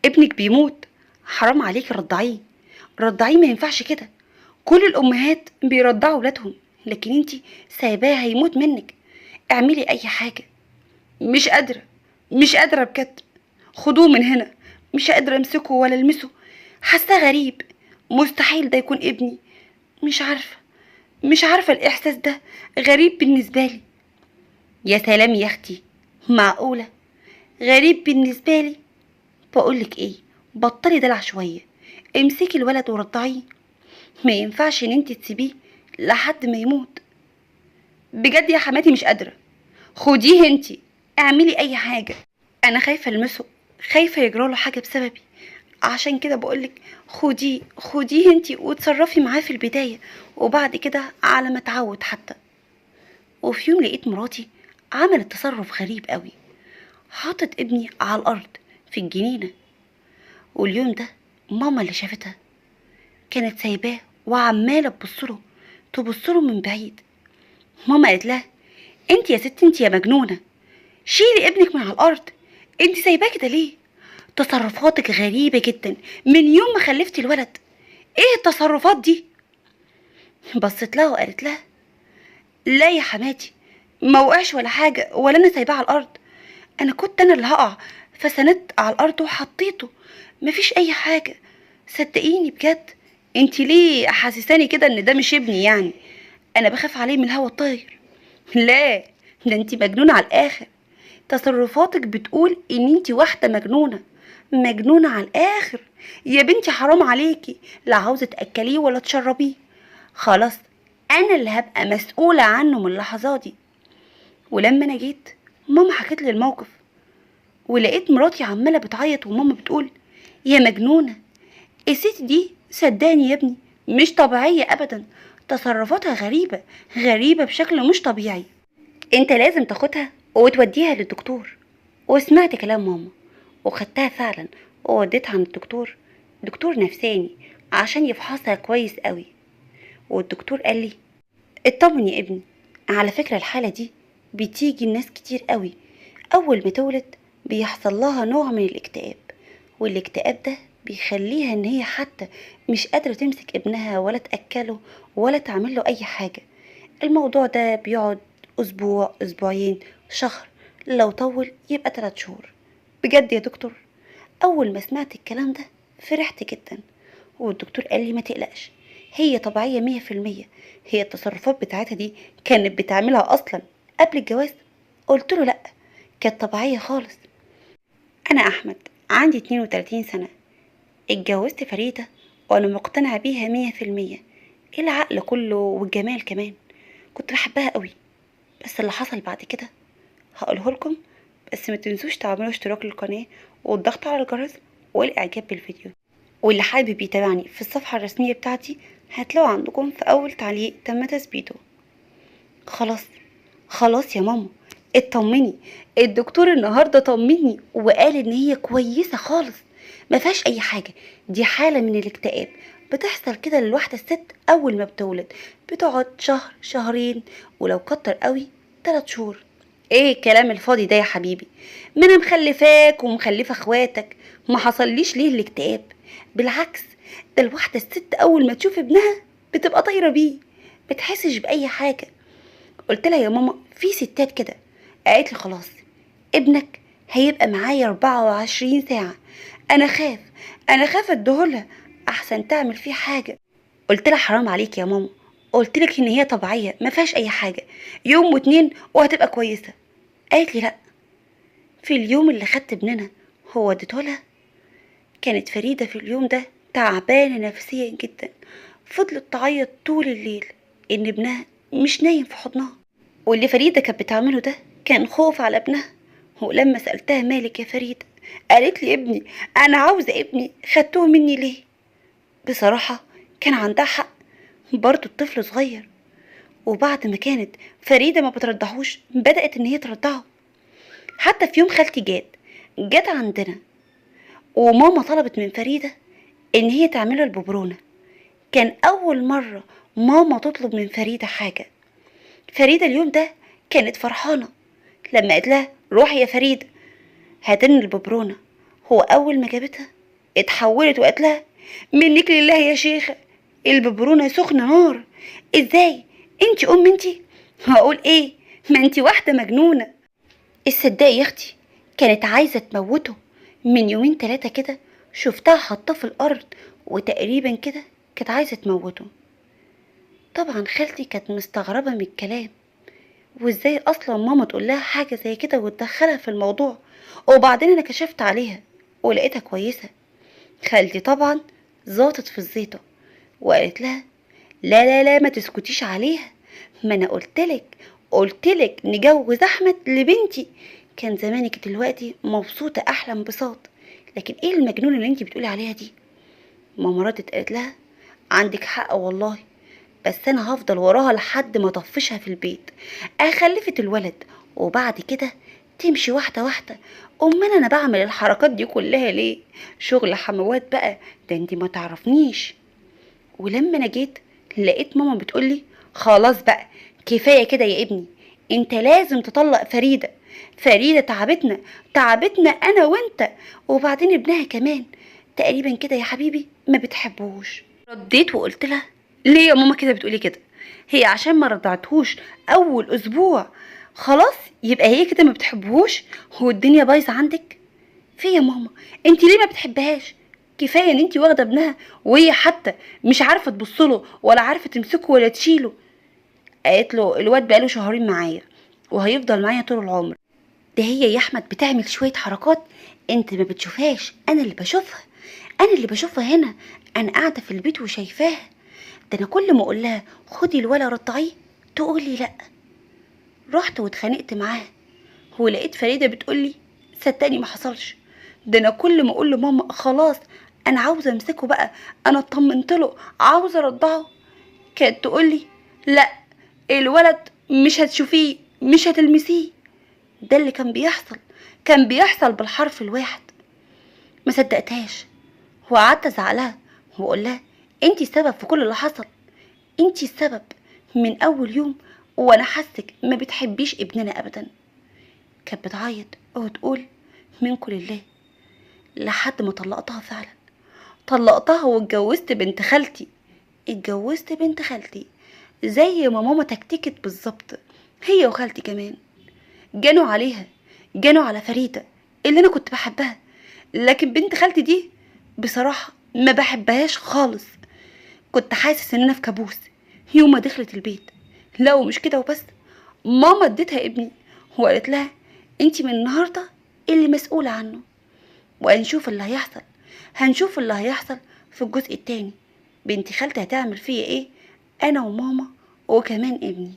ابنك بيموت، حرام عليكي رضعيه. رضعيه، ما ينفعش كده. كل الامهات بيرضعوا ولادهم، لكن انتي سايباه هيموت منك. اعملي اي حاجه. مش قادره، مش قادره بجد. خدوه من هنا. مش قادره امسكه ولا المسه. حاساه غريب. مستحيل ده يكون ابني. مش عارفه، مش عارفه الاحساس ده غريب بالنسبه لي. يا سلام يا اختي، معقوله؟ غريب بالنسبه لي؟ بقولك ايه، بطلي دلع شويه. امسكي الولد ورضعيه. ما ينفعش ان انت تسيبيه لحد ما يموت. بجد يا حماتي مش قادره. خديه انتي، اعملي اي حاجه. انا خايفه المسه، خايفه يجراله حاجه بسببي. عشان كده بقولك خديه، خديه انتي وتصرفي معاه في البدايه، وبعد كده على ما اتعود حتى. وفي يوم لقيت مراتي عملت تصرف غريب قوي. حطت ابني على الارض في الجنينه. واليوم ده ماما اللي شافتها كانت سايباه وعماله تبصله من بعيد. ماما قالت لها: انت يا ست، انت يا مجنونه، شيلي ابنك من على الارض. انت سايباه كده ليه؟ تصرفاتك غريبه جدا من يوم ما خلفتي الولد. ايه التصرفات دي؟ بصت لها وقالت لها: لا يا حماتي، ما وقعش ولا حاجه، ولا انا سايباه على الارض. انا اللي هقع، فسندت على الارض وحطيته. مفيش اي حاجه، صدقيني بجد. انت ليه حاسساني كده ان ده مش ابني يعني؟ انا بخاف عليه من الهوا الطاير. لا، ده انت مجنونه على الاخر. تصرفاتك بتقول ان انت واحده مجنونه، مجنونه على الاخر. يا بنتي حرام عليكي، لا عاوزه تاكليه ولا تشربيه. خلاص، انا اللي هبقى مسؤوله عنه من اللحظه دي. ولما انا جيت، ماما حكت لي الموقف، ولقيت مراتي عماله بتعيط وماما بتقول: يا مجنونه، الست دي صدقني يا ابني مش طبيعيه ابدا. تصرفاتها غريبه، غريبه بشكل مش طبيعي. انت لازم تاخدها وتوديها للدكتور. وسمعت كلام ماما وخدتها فعلا، ووديتها عند الدكتور، دكتور نفساني، عشان يفحصها كويس قوي. والدكتور قال لي: اطمن يا ابني، على فكرة الحالة دي بتيجي الناس كتير قوي. اول ما تولد بيحصل لها نوع من الاكتئاب، والاكتئاب ده بيخليها ان هي حتى مش قادرة تمسك ابنها ولا تأكله ولا تعمل له اي حاجة. الموضوع ده بيقعد اسبوع، اسبوعين، شهر، لو طول يبقى 3 شهور. بجد يا دكتور، اول ما سمعت الكلام ده فرحت جدا. والدكتور قال لي: ما تقلقش، هي طبيعية 100%. هي التصرفات بتاعتها دي كانت بتعملها اصلا قبل الجواز. قلت له: لا، كانت طبيعية خالص. انا احمد، عندي 32 سنة، اتجوزت فريدة، وانا مقتنعة بيها 100%. العقل كله والجمال كمان. كنت بحبها قوي. بس اللي حصل بعد كده هقوله لكم. بس ما تنسوش تعملوا اشتراك للقناة والضغط على الجرس والاعجاب بالفيديو. واللي حابب يتابعني في الصفحة الرسمية بتاعتي هتلاقوا عندكم في اول تعليق تم تثبيته. خلاص، خلاص يا ماما، اطمني. الدكتور النهارده طمني وقال ان هي كويسه خالص، ما فيهاش اي حاجه. دي حاله من الاكتئاب بتحصل كده للواحده الست اول ما بتولد، بتقعد شهر، شهرين، ولو كتر قوي 3 شهور. ايه الكلام الفاضي ده يا حبيبي؟ ما انا مخلفاك ومخلفه اخواتك، ما حصليش ليه الاكتئاب؟ بالعكس، ده الواحده الست اول ما تشوف ابنها بتبقى طايره بيه، بتحسش باي حاجه. قلت لها: يا ماما في ستات كده. قالت لي: خلاص، ابنك هيبقى معايا 24 ساعة. انا خاف، انا خاف اديهولها احسن تعمل فيه حاجة. قلت لها: حرام عليك يا ماما، قلت لك ان هي طبيعية ما فيهاش اي حاجة، يوم واتنين وهتبقى كويسة. قالت لي: لا. في اليوم اللي خدت ابننا هو اديتهولها، كانت فريدة في اليوم ده تعبانة نفسيا جدا. فضلت تعيط طول الليل ان ابنها مش نايم في حضنها. واللي فريدة كانت بتعمله ده كان خوف على ابنها. ولما سألتها: مالك يا فريدة؟ قالت لي: ابني، أنا عاوزة ابني، خدتوه مني ليه؟ بصراحة كان عندها حق، برضه الطفل صغير. وبعد ما كانت فريدة ما بترضعهوش بدأت إن هي ترضعه. حتى في يوم خالتي جت عندنا، وماما طلبت من فريدة إن هي تعمله الببرونة. كان أول مرة ماما تطلب من فريدة حاجة. فريدة اليوم ده كانت فرحانة لما قالت لها: روحي يا فريدة هاتلنا الببرونة. هو اول ما جابتها اتحولت وقالت لها: منك لله يا شيخه، الببرونه سخنه نار. ازاي انتي انتي؟ هقول ايه؟ ما انتي واحده مجنونه. الصدقي يا اختي كانت عايزه تموته من يومين تلاتة كده، شفتها حاطاه في الارض وتقريبا كده كانت عايزه تموته. طبعا خالتي كانت مستغربه من الكلام، وازاي اصلا ماما تقول لها حاجه زي كده وتدخلها في الموضوع. وبعدين انا كشفت عليها ولقيتها كويسه. خالتي طبعا زاطت في الزيطه وقالت لها: لا لا لا، ما تسكتيش عليها، ما انا قلتلك نجوز احمد لبنتي، كان زمانك دلوقتي مبسوطه احلى انبساط. لكن ايه المجنون اللي انتي بتقولي عليها دي؟ ماما ردت قالت لها: عندك حق والله، بس انا هفضل وراها لحد ما اطفشها في البيت. خلفت الولد وبعد كده تمشي واحده واحده. امال انا بعمل الحركات دي كلها ليه؟ شغل حموات بقى، ده انتي ما تعرفنيش. ولما انا جيت لقيت ماما بتقولي: خلاص بقى، كفايه كده يا ابني، انت لازم تطلق فريده. فريده تعبتنا انا وانت، وبعدين ابنها كمان تقريبا كده يا حبيبي ما بتحبوش. رديت وقلت لها: ليه يا ماما كده بتقولي كده؟ هي عشان ما رضعتهوش اول اسبوع خلاص يبقى هي كده ما بتحبهوش؟ هو الدنيا بايظه عندك في يا ماما؟ انت ليه ما بتحبهاش؟ كفايه ان انت واخده ابنها وهي حتى مش عارفه تبصله ولا عارفه تمسكه ولا تشيله. قالت له: الواد بقاله شهرين معايا وهيفضل معايا طول العمر. ده هي يا احمد بتعمل شويه حركات انت ما بتشوفهاش، انا اللي بشوفها، انا اللي بشوفها هنا، انا قاعده في البيت وشايفاها. ده انا كل ما اقول لها خدي الولا رضعيه تقولي لا. رحت واتخانقت معاها ولقيت فريده بتقولي: صدقني ما حصلش، ده انا كل ما اقول لماما خلاص انا عاوزه امسكه بقى، انا اطمنت له عاوزه ارضعه، كانت تقولي: لا، الولد مش هتشوفيه مش هتلمسيه. ده اللي كان بيحصل بالحرف الواحد. ما صدقتهاش وقعدت ازعلها واقول لها: انتي السبب في كل اللي حصل، انتي السبب من اول يوم وانا حاسك ما بتحبيش ابننا ابدا. كانت بتعيط وتقول: منكم لله، لحد ما طلقتها فعلا. طلقتها واتجوزت بنت خالتي، زي ما ماما تكتكت بالظبط، هي وخالتي كمان جانوا على فريدة اللي انا كنت بحبها. لكن بنت خالتي دي بصراحة ما بحبهاش خالص، كنت حاسس ان انا في كابوس يوم ما دخلت البيت. لا ومش كده وبس، ماما اديتها ابني وقالت لها: انتي من النهارده اللي مسؤولة عنه، هنشوف اللي هيحصل في الجزء التاني. بنت خالتي هتعمل فيا ايه انا وماما وكمان ابني.